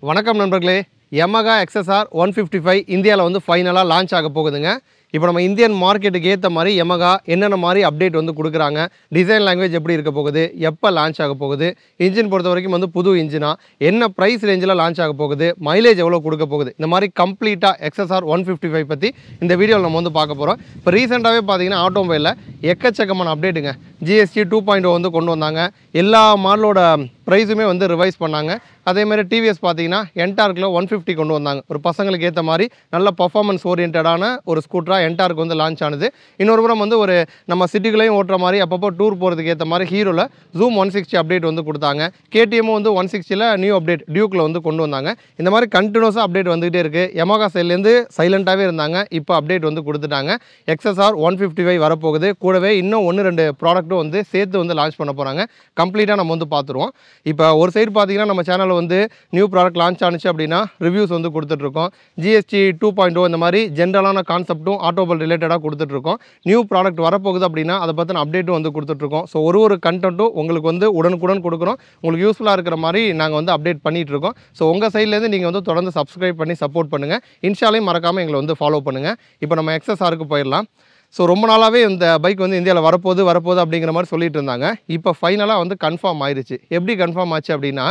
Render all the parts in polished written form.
வணக்கம் நண்பர்களே. Yamaha XSR 155 இந்தியாவில் வந்து ஃபைனலாக லான்ச் ஆக போகுதுங்க. இப்போ நம்ம இந்தியன் மார்க்கெட்டுக்கு ஏற்ற மாதிரி Yamaha என்னென்ன மாதிரி அப்டேட் வந்து கொடுக்குறாங்க, டிசைன் லாங்குவேஜ் எப்படி இருக்க போகுது, எப்போ லான்ச் ஆக போகுது, இன்ஜின் பொறுத்த வரைக்கும் வந்து புது இன்ஜினா, என்ன ப்ரைஸ் ரேஞ்சில் லான்ச் ஆக போகுது, மைலேஜ் எவ்வளோ கொடுக்க போகுது, இந்த மாதிரி கம்ப்ளீட்டாக XSR 155 பற்றி இந்த வீடியோவில் நம்ம வந்து பார்க்க போகிறோம். இப்போ ரீசெண்டாகவே பார்த்தீங்கன்னா ஆட்டோமொபைலில் எக்கச்சக்கமான அப்டேட்டுங்க. GST 2.0 வந்து கொண்டு வந்தாங்க. எல்லா மாடலோட ப்ரைஸுமே வந்து ரிவைஸ் பண்ணாங்க. அதேமாதிரி டிவிஎஸ் பார்த்தீங்கன்னா என்டார்க்கில் 150 கொண்டு வந்தாங்க. ஒரு பசங்களுக்கு ஏற்ற மாதிரி நல்ல பர்ஃபார்மன்ஸ் ஓரியன்டான ஒரு ஸ்கூட்டராக என்டார்க் வந்து லான்ச் ஆனது. இன்னொரு புறம் வந்து ஒரு நம்ம சிட்டிகளையும் ஓட்டுற மாதிரி அப்பப்போ டூர் போகிறதுக்கு ஏற்ற மாதிரி ஹீரோவில் Zoom 160 அப்டேட் வந்து கொடுத்தாங்க. KTM வந்து 160ல் நியூ அப்டேட் டியூக்கில் வந்து கொண்டு வந்தாங்க. இந்த மாதிரி கண்டினியூஸாக அப்டேட் வந்துகிட்டே இருக்குது. Yamaha சைட்லேருந்து சைலண்ட்டாகவே இருந்தாங்க. இப்போ அப்டேட் வந்து கொடுத்துட்டாங்க. XSR 155 வரப்போகுது. கூடவே இன்னும் 1-2 ப்ராடக்ட்டும் வந்து சேர்த்து வந்து லான்ச் பண்ண போகிறாங்க. கம்ப்ளீட்டாக நம்ம வந்து பார்த்துருவோம். இப்போ ஒரு சைடு பார்த்தீங்கன்னா நம்ம சேனலில் வந்து நியூ ப்ராடக்ட் லான்ச் ஆனிச்சு அப்படின்னா ரிவ்யூஸ் வந்து கொடுத்துட்ருக்கோம். GST 2.0 இந்த மாதிரி ஜென்ரலான கான்செப்ட்டும் ஆட்டோமொபைல் ரிலேட்டடாக கொடுத்துட்ருக்கோம். நியூ ப்ராடக்ட் வரப்போகுது அப்படின்னா அதை பற்றின அப்டேட்டும் வந்து கொடுத்துட்ருக்கோம். ஸோ ஒரு கண்டென்ட்டும் உங்களுக்கு வந்து உடனுக்குடன் கொடுக்குறோம். உங்களுக்கு யூஸ்ஃபுல்லாக இருக்கிற மாதிரி நாங்கள் வந்து அப்டேட் பண்ணிகிட்ருக்கோம். ஸோ உங்கள் சைட்லேருந்து நீங்கள் வந்து தொடர்ந்து சப்ஸ்கிரைப் பண்ணி சப்போர்ட் பண்ணுங்கள். இன்ஸ்டாலையும் மறக்காமல் எங்களை வந்து ஃபாலோ பண்ணுங்கள். இப்போ நம்ம XSRக்கு போயிடலாம். ஸோ ரொம்ப நாளாகவே இந்த பைக் வந்து இந்தியாவில் வரப்போகுது அப்படிங்கிற மாதிரி சொல்லிட்டு இருந்தாங்க. இப்போ ஃபைனலாக வந்து கன்ஃபார்ம் ஆயிடுச்சு. எப்படி கன்ஃபார்ம் ஆச்சு அப்படின்னா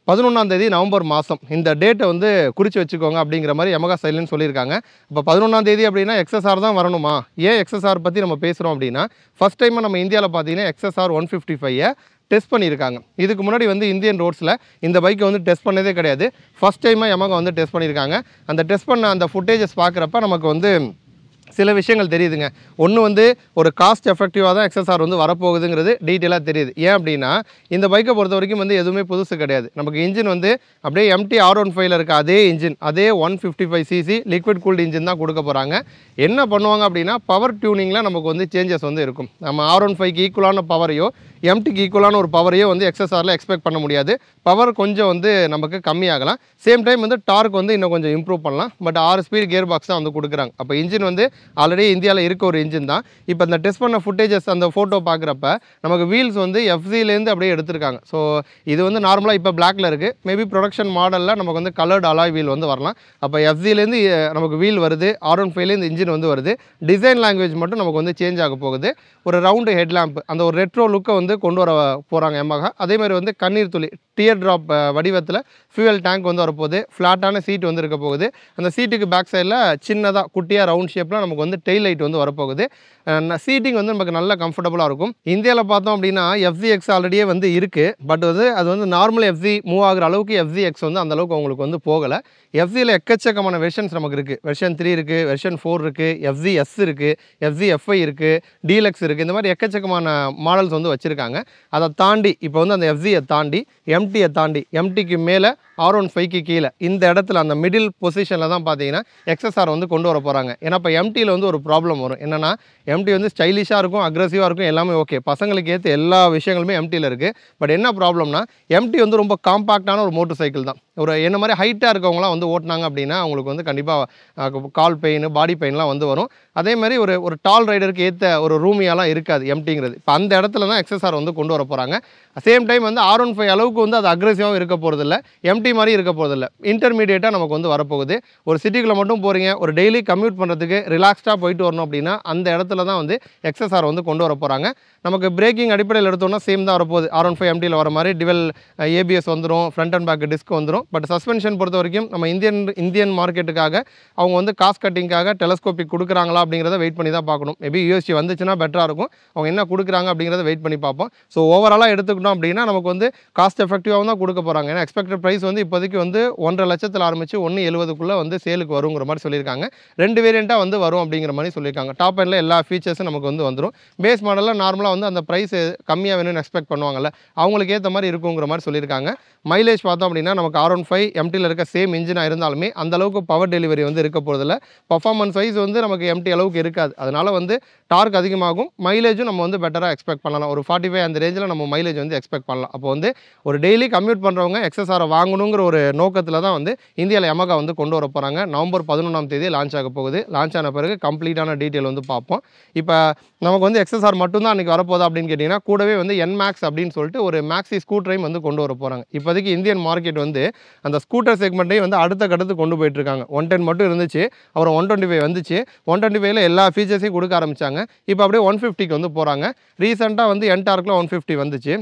11ஆம் தேதி நவம்பர் மாதம் இந்த டேட்டை வந்து குறித்து வச்சுக்கோங்க அப்படிங்கிற மாதிரி Yamaha சைட்லேன்னு சொல்லியிருக்காங்க. இப்போ 11ஆம் தேதி அப்படின்னா XSR தான் வரணுமா? ஏன் XSR பற்றி நம்ம பேசுகிறோம் அப்படின்னா ஃபஸ்ட் டைமாக நம்ம இந்தியாவில் பார்த்தீங்கன்னா XSR 155 டெஸ்ட் பண்ணியிருக்காங்க. இதுக்கு முன்னாடி வந்து இந்தியன் ரோட்ஸில் இந்த பைக்கை வந்து டெஸ்ட் பண்ணதே கிடையாது. ஃபஸ்ட் டைமாக Yamaha வந்து டெஸ்ட் பண்ணியிருக்காங்க. அந்த டெஸ்ட் பண்ண அந்த ஃபுட்டேஜஸ் பார்க்குறப்ப நமக்கு வந்து சில விஷயங்கள் தெரியுதுங்க. ஒன்று வந்து ஒரு காஸ்ட் எஃபெக்டிவாக தான் XSR வந்து வரப்போகுதுங்கிறது டீட்டெயிலாக தெரியுது. ஏன் அப்படின்னா இந்த பைக்கை பொறுத்த வரைக்கும் வந்து எதுவுமே புதுசு கிடையாது. நமக்கு இன்ஜின் வந்து அப்படியே MT R15ல் இருக்க அதே இன்ஜின், அதே 155cc லிக்விட் கூல்டு இன்ஜின் தான் கொடுக்க போகிறாங்க. என்ன பண்ணுவாங்க அப்படின்னா பவர் டியூனிங்கில் நமக்கு வந்து சேஞ்சஸ் வந்து இருக்கும். நம்ம R15க்கு ஈக்குவலான பவரையோ MTக்கு ஈக்குவலான ஒரு பவரையோ வந்து XSRல எக்ஸ்பெக்ட் பண்ண முடியாது. பவர் கொஞ்சம் வந்து நமக்கு கம்மியாகலாம். சேம் டைம் வந்து டார்க் வந்து இன்னும் கொஞ்சம் இம்ப்ரூவ் பண்ணலாம். பட் 6 ஸ்பீட் கியர் பாக்ஸ் தான் வந்து கொடுக்குறாங்க. அப்போ இன்ஜின் வந்து ஆல்ரெடி இந்தியாவில் இருக்க ஒரு இன்ஜின் தான். இப்போ இந்த டெஸ்ட் பண்ண ஃபுட்டேஜஸ் அந்த ஃபோட்டோ பார்க்குறப்ப நமக்கு வீல்ஸ் வந்து FZலேருந்து அப்படியே எடுத்திருக்காங்க. ஸோ இது வந்து நார்மலாக இப்போ பிளாக்ல இருக்குது. மேபி ப்ரொடக்ஷன் மாடலில் நமக்கு வந்து கலர்டு அலாய் வீல் வந்து வரலாம். அப்போ FZலேருந்து நமக்கு வீல் வருது, R15லேருந்து இன்ஜின் வந்து வருது. டிசைன் லாங்குவேஜ் மட்டும் நமக்கு வந்து சேஞ்ச் ஆக போகுது. ஒரு ரவுண்டு ஹெட்லாம்ப், அந்த ஒரு ரெட்ரோ லுக்கை வந்து கொண்டு வர போகிறாங்க Yamaha. அதேமாதிரி வந்து கண்ணீர் துளி டியர் ட்ராப் வடிவத்தில் ஃபியூவல் டேங்க் வந்து வரப்போகுது. ஃப்ளாட்டான சீட் வந்து இருக்க போகுது. அந்த சீட்டுக்கு பேக் சைடில் சின்னதாக குட்டியாக ரவுண்ட் ஷேப்பில் நமக்கு வந்து டெயில் லைட் வந்து வரப்போகுது. சீட்டிங் வந்து நமக்கு நல்ல கம்ஃபர்டபுளாக இருக்கும். இந்தியாவில் பார்த்தோம் அப்படின்னா FZX ஆல்ரெடியே வந்து இருக்குது. பட் வந்து அது வந்து நார்மல் FZ மூவ் ஆகிற அளவுக்கு FZX வந்து அந்தளவுக்கு அவங்களுக்கு வந்து போகலை. FZயில் எக்கச்சக்கமான வெர்ஷன்ஸ் நமக்கு இருக்குது. வெர்ஷன் 3 இருக்குது, வெர்ஷன் 4 இருக்குது, FZS இருக்குது, FZFI இருக்குது, டீலக்ஸ் இருக்குது. இந்த மாதிரி எக்கச்சக்கமான மாடல்ஸ் வந்து வச்சுருக்காங்க. அதை தாண்டி இப்போ வந்து அந்த FZயை தாண்டி MTயை தாண்டி MTக்கு மேலே R15க்கு கீழே இந்த இடத்துல அந்த மிடில் பொசிஷனில் தான் பார்த்தீங்கன்னா XSR வந்து கொண்டு வர போகிறாங்க. ஏன்னா இப்போ MTயில் வந்து ஒரு ப்ராப்ளம் வரும். என்னென்னா MT வந்து ஸ்டைலிஷாக இருக்கும், அக்ரெசிவாக இருக்கும், எல்லாமே ஓகே. பசங்களுக்கு ஏற்ற எல்லா விஷயங்களுமே MTயில் இருக்குது. பட் என்ன ப்ராப்ளம்னா MT வந்து ரொம்ப காம்பாக்டான ஒரு மோட்டர் சைக்கிள் தான். ஒரு என்ன மாதிரி ஹைட்டாக இருக்கவங்களாம் வந்து ஓட்டினாங்க அப்படின்னா அவங்களுக்கு வந்து கண்டிப்பாக கால் பெயின், பாடி பெயின்லாம் வந்து வரும். அதே மாதிரி ஒரு டால் ரைடருக்கு ஏற்ற ஒரு ரூமியாலாம் இருக்காது MTங்கிறது. இப்போ அந்த இடத்துல தான் XSR வந்து கொண்டு வர போகிறாங்க. சேம் டைம் வந்து R15 அளவுக்கு வந்து அது அக்ரெசிவாகவும் இருக்க போகிறதில்ல, MT மாதிரி இருக்க போகிறதில்ல. இன்டர்மீடியேட்டாக நமக்கு வந்து வரப்போகுது. ஒரு சிட்டிக்குள்ளே மட்டும் போகிறீங்க, ஒரு டெய்லி கம்யூட் பண்ணுறதுக்கு ரிலாக்ஸ்டாக போயிட்டு வரணும் அப்படின்னா அந்த இடத்துல தான் வந்து XSR வந்து கொண்டு வர போகிறாங்க. நமக்கு பிரேக்கிங் அடிப்படையில் எடுத்தோம்னா சேம் தான் வரப்போகுது. R15 MTயில் வர மாதிரி டிவெல் ABS வந்துடும், ஃப்ரண்ட் அண்ட் பேக் டிஸ்க் வந்துடும். பட் சஸ்பென்ஷன் பொறுத்த வரைக்கும் நம்ம இந்தியன் மார்க்கெட்டுக்காக அவங்க வந்து காஸ்ட் கட்டிங்காக டெலஸ்கோபிக் கொடுக்குறாங்களா அப்படிங்கிறத வெயிட் பண்ணி தான் பார்க்கணும். மேபி USD வந்துச்சுன்னா பெட்டராக இருக்கும். அவங்க என்ன கொடுக்குறாங்க அப்படிங்கிறத வெயிட் பண்ணி பார்ப்போம். ஸோ ஓவராலாக எடுத்துக்கிட்டோம் அப்படின்னா நமக்கு வந்து காஸ்ட் எஃபெக்டிவாக தான் கொடுக்க போகிறாங்க. ஏன்னா எக்ஸ்பெக்டட் ப்ரைஸ் வந்து இப்போதைக்கு வந்து 1.5 லட்சத்தில் ஆரம்பித்து 1.70க்குள்ளே வந்து சேலுக்கு வருங்கிற மாதிரி சொல்லியிருக்காங்க. 2 வேரியண்ட்டாக வந்து வரும் அப்படிங்கிற மாதிரி சொல்லியிருக்காங்க. டாப் எண்டில் எல்லா ஃபீச்சர்ஸும் நமக்கு வந்து வந்துடும். பேஸ் மாடலில் நார்மலாக வந்து அந்த ப்ரைஸ் கம்மியாக வேணும்னு எக்ஸ்பெக்ட் பண்ணுவாங்கல்ல, அவங்களுக்கு ஏற்ற மாதிரி இருக்குங்கிற மாதிரி சொல்லியிருக்காங்க. மைலேஜ் பார்த்தோம் அப்படின்னா நமக்கு R15 MTயில் இருக்க சேம் இன்ஜினாக இருந்தாலுமே அந்தளவுக்கு பவர் டெலிவரி வந்து இருக்க போகிறதில்ல. பர்ஃபார்மன்ஸ் வைஸ் வந்து நமக்கு MT அளவுக்கு இருக்காது. அதனால் வந்து டார்க் அதிகமாகும், மைலேஜும் நம்ம வந்து பெட்டராக எக்ஸ்பெக்ட் பண்ணலாம். ஒரு 45 125 அந்த ரேஞ்சில் நம்ம மைலேஜ் வந்து எக்ஸ்பெக்ட் பண்ணலாம். அப்போ வந்து ஒரு டெய்லி கம்யூட் பண்ணுறவங்க எக்ஸ்எஸ்ஆரை வாங்கணுங்கிற ஒரு நோக்கத்தில் தான் வந்து இந்தியாவில் Yamaha வந்து கொண்டு வர போகிறாங்க. நவம்பர் 11ஆம் தேதி லான்ச் ஆக போகுது. லான்ச் ஆன பிறகு கம்ப்ளீட்டான டீட்டெயில் வந்து பார்ப்போம். இப்போ நமக்கு வந்து எக்ஸ்எஸ்ஆர் மட்டும்தான் அன்றைக்கி வரப்போகுது அப்படின்னு கேட்டிங்கன்னா, கூடவே வந்து என்மேக்ஸ் அப்படின்னு சொல்லிட்டு ஒரு மேக்ஸி ஸ்கூட்டரையும் வந்து கொண்டு வர போகிறாங்க. இப்போதைக்கு இந்தியன் மார்க்கெட் வந்து அந்த ஸ்கூட்டர் செக்மெண்ட்டையும் வந்து அடுத்த கட்டத்துக்கு கொண்டு போயிட்டுருக்காங்க. 110 மட்டும் இருந்துச்சு, அப்புறம் 125 வந்துச்சு. 125ல எல்லா ஃபீச்சர்ஸையும் கொடுக்க ஆரம்பித்தாங்க. இப்போ அப்படியே 150க்கு வந்து போகிறாங்க. ரீசெண்டாக வந்து என்டார்க்கில் 150 வந்துச்சு.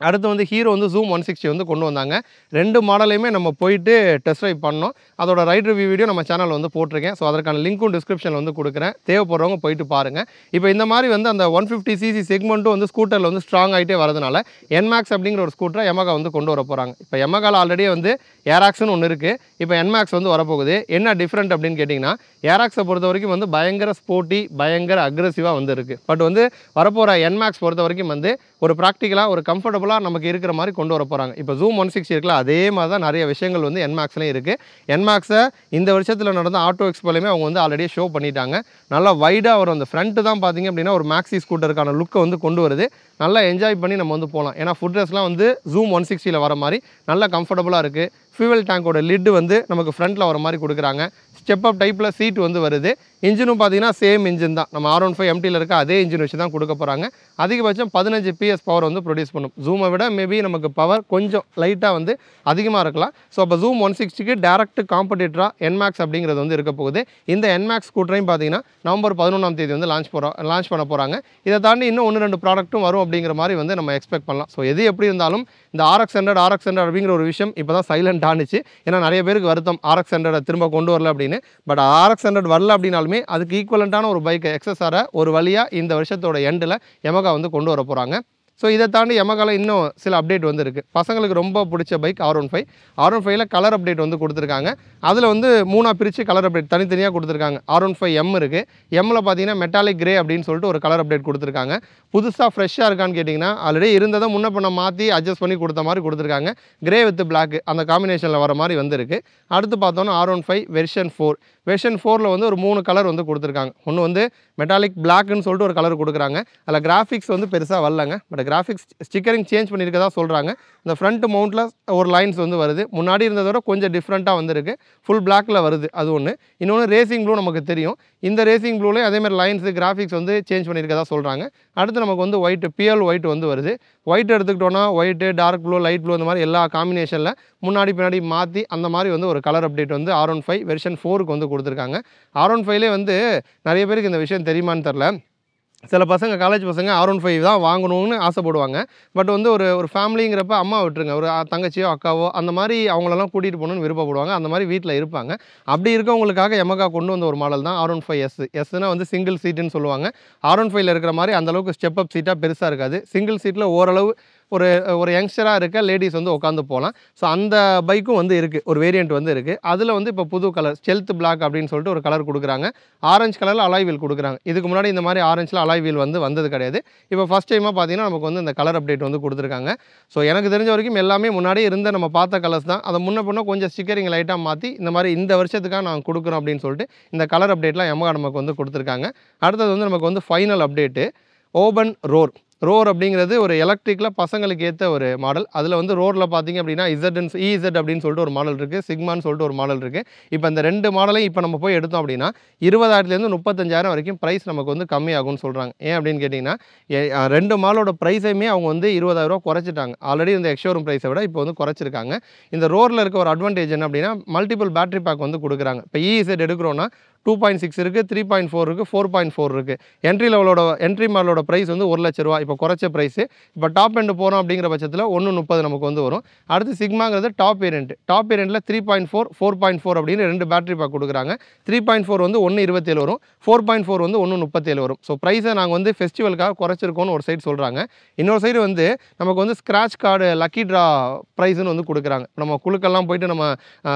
அடுத்து வந்து ஹீரோ வந்து ஜூம் 160 வந்து கொண்டு வந்தாங்க. 2 மாடலையுமே நம்ம போயிட்டு டெஸ்ட் ட்ரைவ் பண்ணோம். அதோட ரைட் ரிவ்யூ வீடியோ நம்ம சேனலில் வந்து போட்டிருக்கேன். ஸோ அதற்கான லிங்க்கும் டிஸ்கிரிப்ஷனில் வந்து கொடுக்குறேன். தேவைப்படுறவங்க போயிட்டு பாருங்கள். இப்போ இந்த மாதிரி வந்து அந்த 150cc செக்மெண்ட்டும் வந்து ஸ்கூட்டரில் வந்து ஸ்ட்ராங் ஆகிட்டே வரதுனால என்மேக்ஸ் அப்படிங்கிற ஒரு ஸ்கூட்டரை Yamaha வந்து கொண்டு வர போகிறாங்க. இப்போ Yamahaல ஆல்ரெடி வந்து ஏராக்ஸ்னு ஒன்று இருக்குது. இப்போ என்மேக்ஸ் வந்து வரப்போகுது. என்ன டிஃப்ரெண்ட் அப்படின்னு கேட்டிங்கன்னா, ஏராக்ஸை பொறுத்த வரைக்கும் வந்து பயங்கர ஸ்போர்ட்டி, பயங்கர அக்ரெசிவாக வந்து இருக்குது. பட் வந்து வரப்போகிற என்மேக்ஸ் பொறுத்த வரைக்கும் வந்து ஒரு ப்ராக்டிக்கலாக ஒரு கம்ஃபர்டபுளாக நமக்கு இருக்கிற மாதிரி கொண்டு வர போகிறாங்க. இப்போ ஜூம் 160 இருக்குல்ல, அதே மாதிரி தான் நிறைய விஷயங்கள் வந்து என்மேக்ஸ்லையும் இருக்குது. என்மேக்ஸை இந்த வருஷத்தில் நடந்த ஆட்டோ எக்ஸ்போலையுமே அவங்க வந்து ஆல்ரெடி ஷோ பண்ணிட்டாங்க. நல்லா வைடாக வரும். அந்த ஃப்ரண்ட்டு தான் பார்த்திங்க அப்படின்னா ஒரு மேக்ஸி ஸ்கூட்டருக்கான லுக்கை வந்து கொண்டு வருது. நல்லா என்ஜாய் பண்ணி நம்ம வந்து போகலாம். ஏன்னா ஃபுட் ரெஸ்ட்லாம் வந்து ஜூம் 160ல் வர மாதிரி நல்லா கம்ஃபர்டபுளாக இருக்குது. ஃபியூவல் டேங்கோட லிட்டு வந்து நமக்கு ஃப்ரண்ட்டில் வர மாதிரி கொடுக்குறாங்க. ஸ்டெப் அப் டைப்பில் சீட் வந்து வருது. இன்ஜினும் பார்த்தீங்கன்னா சேம் இன்ஜின் தான். நம்ம R15 MTயில் இருக்க அதே இன்ஜின் வச்சு தான் கொடுக்க போகிறாங்க. அதிகபட்சம் 15 PS பவர் வந்து ப்ரொடியூஸ் பண்ணும். ஜூமை விட மேபி நமக்கு பவர் கொஞ்சம் லைட்டாக வந்து அதிகமாக இருக்கலாம். ஸோ அப்போ ஜூம் 160க்கு டேரக்ட் காம்படிட்டராக என்மேக்ஸ் அப்படிங்கிறது வந்து இருக்க போகுது. இந்த என்மேக்ஸ் ஸ்கூட்டரையும் பார்த்தீங்கன்னா நவம்பர் 11ஆம் தேதி வந்து லான்ச் பண்ண போகிறாங்க. இதை தாண்டி இன்னும் 1-2 ப்ராடக்ட்டும் வரும் அப்படிங்கிற மாதிரி வந்து நம்ம எக்ஸ்பெக்ட் பண்ணலாம். ஸோ எது எப்படி இருந்தாலும் இந்த RX100 அப்படிங்கிற ஒரு விஷயம் இப்போ தான் சைலண்ட் ஆனிச்சு. ஏன்னா நிறைய பேருக்கு வருத்தம் RX100 திரும்ப கொண்டு வரல அப்படின்னு. பட் RX100 வரல அப்படின்னாலுமே அதுக்கு ஈக்குவலண்ட்டான ஒரு பைக்கை எக்ஸ்எஸ்ஆரை ஒரு வழியாக இந்த வருஷத்தோட எண்டில் Yamaha வந்து கொண்டு வர போகிறாங்க. ஸோ இதை தாண்டி Yamahaல இன்னும் சில அப்டேட் வந்து இருக்குது. பசங்களுக்கு ரொம்ப பிடிச்ச பைக் R15. R15ல கலர் அப்டேட் வந்து கொடுத்துருக்காங்க. அதில் வந்து 3ஆக பிரித்து கலர் அப்டேட் தனித்தனியாக கொடுத்துருக்காங்க. R15M இருக்குது. எம்மில் பார்த்தீங்கன்னா மெட்டாலிக் கிரே அப்படின்னு சொல்லிட்டு ஒரு கலர் அப்டேட் கொடுத்துருக்காங்க. புதுசாக ஃப்ரெஷ்ஷாக இருக்கான்னு கேட்டிங்கன்னா ஆல்ரெடி இருந்ததை முன்ன பண்ண மாற்றி அட்ஜஸ்ட் பண்ணி கொடுத்த மாதிரி கொடுத்துருக்காங்க. கிரே வித் பிளாக் அந்த காம்பினேஷனில் வர மாதிரி வந்துருக்கு. அடுத்து பார்த்தோன்னா R15 வெர்ஷன் 4. வெர்ஷன் 4ல் வந்து ஒரு 3 கலர் வந்து கொடுத்துருக்காங்க. ஒன்று வந்து மெட்டாலிக் பிளாக்னு சொல்லிட்டு ஒரு கலர் கொடுக்குறாங்க. அதில் கிராஃபிக்ஸ் வந்து பெருசாக வரலங்க. பட் கிராஃபிக்ஸ் ஸ்டிக்கரிங் சேஞ்ச் பண்ணியிருக்கதா சொல்கிறாங்க. இந்த ஃப்ரண்ட் மவுண்ட்டில் ஒரு லைன்ஸ் வந்து வருது. முன்னாடி இருந்ததை விட கொஞ்சம் டிஃப்ரெண்ட்டாக வந்துருக்கு. ஃபுல் பிளாக்கில் வருது. அது ஒன்று. இன்னொன்று ரேசிங் ப்ளூ நமக்கு தெரியும். இந்த ரேசிங் ப்ளூலேயும் அதேமாதிரி லைன்ஸு கிராஃபிக்ஸ் வந்து சேஞ்ச் பண்ணியிருக்கதா சொல்கிறாங்க. அடுத்து நமக்கு வந்து ஒயிட் பியல் ஒயிட் வந்து வருது. ஒயிட் எடுத்துக்கிட்டோன்னா white, dark blue, light blue அந்த மாதிரி எல்லா காம்பினேஷனில் முன்னாடி பின்னாடி மாற்றி அந்த மாதிரி வந்து ஒரு கலர் அப்டேட் வந்து R15 வெர்ஷன் 4க்கு வந்து கொடுத்துருக்காங்க. R15லே வந்து நிறைய பேருக்கு இந்த விஷயம் தெரியுமான்னு தெரில. சில பசங்க காலேஜ் பசங்க R15 தான் வாங்கணும்னு ஆசைப்படுவாங்க. பட் வந்து ஒரு ஃபேமிலிங்கிறப்ப அம்மா விட்டுருங்க, ஒரு தங்கச்சியோ அக்காவோ அந்த மாதிரி அவங்களெல்லாம் கூட்டிகிட்டு போகணுன்னு விருப்பப்படுவாங்க. அந்த மாதிரி வீட்டில் இருப்பாங்க. அப்படி இருக்கவங்களுக்காக Yamaha கொண்டு வந்த ஒரு மாடல் தான் R15S. எஸ்னா வந்து சிங்கிள் சீட்டுன்னு சொல்லுவாங்க. R15ல இருக்கிற மாதிரி அந்தளவுக்கு ஸ்டெப் அப் சீட்டாக பெருசாக இருக்காது. சிங்கிள் சீட்டில் ஓரளவு ஒரு யங்ஸ்டராக இருக்க லேடிஸ் வந்து உட்காந்து போகலாம். ஸோ அந்த பைக்கும் வந்து இருக்குது. ஒரு வேரியண்ட் வந்து இருக்குது. அதில் வந்து இப்போ புது கலர் ஸ்டெல்த் பிளாக் அப்படின்னு சொல்லிட்டு ஒரு கலர் கொடுக்குறாங்க. ஆரஞ்சு கலரில் அலாய் வீல் கொடுக்குறாங்க. இதுக்கு முன்னாடி இந்த மாதிரி ஆரஞ்சில் அலாய் வீல் வந்து வந்தது கிடையாது. இப்போ ஃபஸ்ட் டைமாக பார்த்தீங்கன்னா நமக்கு வந்து இந்த கலர் அப்டேட் வந்து கொடுத்துருக்காங்க. ஸோ எனக்கு தெரிஞ்ச வரைக்கும் எல்லாமே முன்னாடியே இருந்த நம்ம பார்த்த கலர்ஸ் தான். அதை முன்ன பண்ண கொஞ்சம் ஸ்டிக்கரிங் லைட்டாக மாற்றி இந்த மாதிரி இந்த வருஷத்துக்காக நாங்கள் கொடுக்குறோம் அப்படின்னு சொல்லிட்டு இந்த கலர் அப்டேட்லாம் Yamaha நமக்கு வந்து கொடுத்துருக்காங்க. அடுத்தது வந்து நமக்கு வந்து ஃபைனல் அப்டேட்டு ஓபன் ரோர் அப்படிங்கிறது ஒரு எலக்ட்ரிக்கில் பசங்களுக்கு ஏற்ற ஒரு மாடல். அதில் வந்து ரோரில் பார்த்தீங்க அப்படின்னா EZ அப்படின்னு சொல்லிட்டு ஒரு மாடல் இருக்குது. சிக்மான்னு சொல்லிட்டு ஒரு மாடல் இருக்குது. இப்போ இந்த 2 மாடலையும் இப்போ நம்ம போய் எடுத்தோம் அப்படின்னா 20,000லேருந்து 35,000 வரைக்கும் ப்ரைஸ் நமக்கு வந்து கம்மியாகும்னு சொல்கிறாங்க. ஏன் அப்படின்னு கேட்டிங்கன்னா 2 மாடலோட ப்ரைஸையுமே அவங்க வந்து 20,000 ரூபா குறைச்சிட்டாங்க. ஆல்ரெடி இந்த எக்ஸ்ஷோரூம் ப்ரைஸை விட இப்போ வந்து குறைச்சிருக்காங்க. இந்த ரோரில் இருக்க ஒரு அட்வான்டேஜ் என்ன அப்படின்னா மல்டிபிள் பேட்டரி பேக் வந்து கொடுக்குறாங்க. இப்போ EZ எடுக்கிறோன்னா 2.6 இருக்குது, 3.4 இருக்குது, 4.4 இருக்குது. என்ட்ரி மாடலோட ப்ரைஸ் வந்து 1 லட்ச ரூபா. இப்போ குறைச்ச ப்ரைஸு. இப்போ டாப் எண்டு போகிறோம் அப்படிங்கிற பட்சத்தில் 1.30 நமக்கு வந்து வரும். அடுத்து சிக்மாங்கிறது டாப் வேரியண்ட். டாப் வேரியண்ட்டில் 3.4, 4.4 அப்படின்னு 2 பேட்டரி பேக் கொடுக்குறாங்க. 3.4 வந்து 1.27 வரும். 4.4 வந்து 1.37 வரும். ஸோ ப்ரைஸை நாங்கள் வந்து ஃபெஸ்டிவலுக்காக குறைச்சிருக்கோன்னு ஒரு சைடு சொல்கிறாங்க. இன்னொரு சைடு வந்து நமக்கு வந்து ஸ்க்ராட்ச் கார்டு லக்கி ட்ரா ப்ரைஸ்னு வந்து கொடுக்குறாங்க. நம்ம குழுக்கெல்லாம் போயிட்டு நம்ம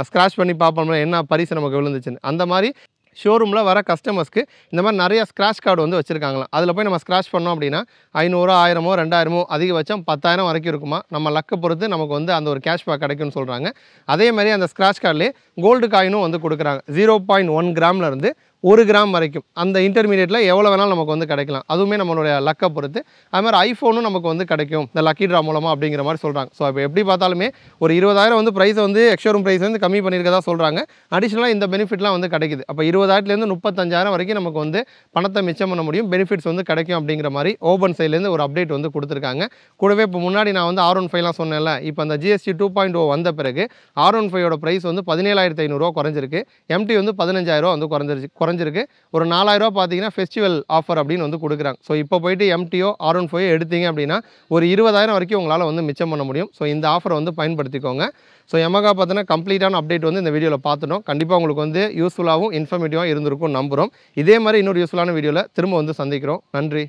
ஸ்க்ராட்ச் பண்ணி பார்ப்போம்ல என்ன பரிசு நமக்கு விழுந்துச்சுன்னு. அந்த மாதிரி ஷோரூமில் வர கஸ்டமர்ஸ்க்கு இந்த மாதிரி நிறைய ஸ்க்ராட்ச் கார்டு வந்து வச்சுருக்காங்களாம். அதில் போய் நம்ம ஸ்க்ராட்ச் பண்ணோம் அப்படின்னா 500, 1000, 2000 அதிகபட்சம் 10,000 வரைக்கும் இருக்குமா. நம்ம லக்கை பொறுத்து நமக்கு வந்து அந்த ஒரு கேஷ்பேக் கிடைக்கும்னு சொல்கிறாங்க. அதே மாதிரி அந்த ஸ்க்ராட்ச் கார்ட்லேயே கோல்டு காயினும் வந்து கொடுக்குறாங்க. 0.1 கிராம்லேருந்து 1 கிராம் வரைக்கும் அந்த இன்டர்மீடியேட்டில் எவ்வளோ வேணாலும் நமக்கு வந்து கிடைக்கலாம். அதுவுமே நம்மளுடைய லக்கை பொறுத்து. அது மாதிரி ஐஃபோனும் நமக்கு வந்து கிடைக்கும் இந்த லக்கி ட்ரா மூலமாக அப்படிங்கிற மாதிரி சொல்கிறாங்க. ஸோ இப்போ எப்படி பார்த்தாலுமே ஒரு 20,000 வந்து ப்ரைஸை வந்து எக்ஸ்ஷோரூம் ப்ரைஸ் வந்து கம்மி பண்ணியிருக்கதா சொல்கிறாங்க. அடிஷ்னலாக இந்த பெனிஃபிட்லாம் வந்து கிடைக்குது. அப்போ 20,000லேருந்து 35,000 வரைக்கும் நமக்கு வந்து பணத்தை மிச்சம் பண்ண முடியும், பெனிஃபிட்ஸ் வந்து கிடைக்கும் அப்படிங்கிற மாதிரி ஓபன் சைட்லேருந்து ஒரு அப்டேட் வந்து கொடுத்துருக்காங்க. கூடவே இப்போ முன்னாடி நான் வந்து R15லாம் சொன்னேன்ல, இப்போ அந்த GST 2.0 வந்த பிறகு R15ஓட ப்ரைஸ் வந்து 17,500 குறைஞ்சிருக்கு. MT வந்து 15,000 வந்து குறைஞ்சிருக்கு. ஒரு 4,000 பார்த்தீங்கன்னா ஃபெஸ்டிவல் ஆஃபர் அப்படின்னு வந்து கொடுக்குறாங்க. ஸோ இப்போ போயிட்டு MTயோ R15 எடுத்தீங்க அப்படின்னா ஒரு 20,000 வரைக்கும் உங்களால் வந்து மிச்சம் பண்ண முடியும். ஸோ இந்த ஆஃபரை வந்து பயன்படுத்திக்கோங்க. ஸோ Yamaha பார்த்தீங்கன்னா கம்ப்ளீட்டான அப்டேட் வந்து இந்த வீடியோவில் பார்த்துட்டோம். கண்டிப்பாக உங்களுக்கு வந்து யூஸ்ஃபுல்லாகவும் இன்ஃபர்மேட்டிவாக இருந்திருக்கும் நம்புகிறோம். இதே மாதிரி இன்னொரு யூஸ்ஃபுல்லான வீடியோவில் திரும்ப வந்து சந்திக்கிறோம். நன்றி.